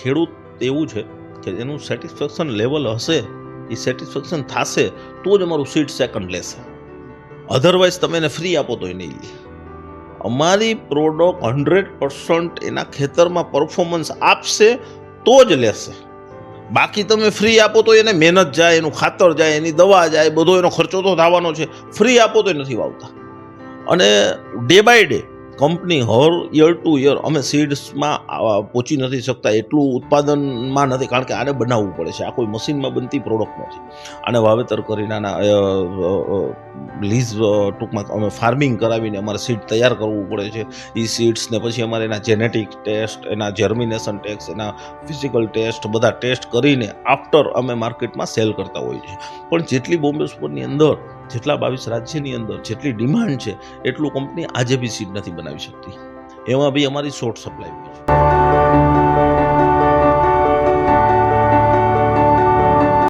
ખેડૂત એવું છે કે એનું સેટિસ્ફેક્શન લેવલ હશે, એ સેટિસ્ફેક્શન થશે તો જ અમારું સીડ સેકન્ડ લેશે. અધરવાઇઝ તમે એને ફ્રી આપો તો એ નહીં લે. અમારી પ્રોડક્ટ 100% એના ખેતરમાં પરફોર્મન્સ આપશે તો જ લેશે. બાકી તમે ફ્રી આપો તો એને મહેનત જાય, એનું ખાતર જાય, એની દવા જાય, બધો એનો ખર્ચો તો થવાનો છે. ફ્રી આપો તો નથી વાવતા. અને ડે બાય ડે કંપની હર યર ટુ યર અમે સીડ્સમાં પહોંચી નથી શકતા, એટલું ઉત્પાદનમાં નથી, કારણ કે આને બનાવવું પડે છે. આ કોઈ મશીનમાં બનતી પ્રોડક્ટ નથી. આને વાવેતર કરીને આના લીઝ ટૂંકમાં અમે ફાર્મિંગ કરાવીને અમારે સીડ તૈયાર કરવું પડે છે. એ સીડ્સને પછી અમારે એના જેનેટિક ટેસ્ટ, એના જર્મિનેશન ટેસ્ટ, એના ફિઝિકલ ટેસ્ટ બધા ટેસ્ટ કરીને આફ્ટર અમે માર્કેટમાં સેલ કરતા હોઈએ છીએ. પણ જેટલી બોમ્બે સુપરની અંદર, જેટલા 22 રાજ્યની અંદર જેટલી ડિમાન્ડ છે એટલું કંપની આજે બી સીડ નથી બનાવી શકતી. એમાં બી અમારી શોર્ટ સપ્લાય હોય છે.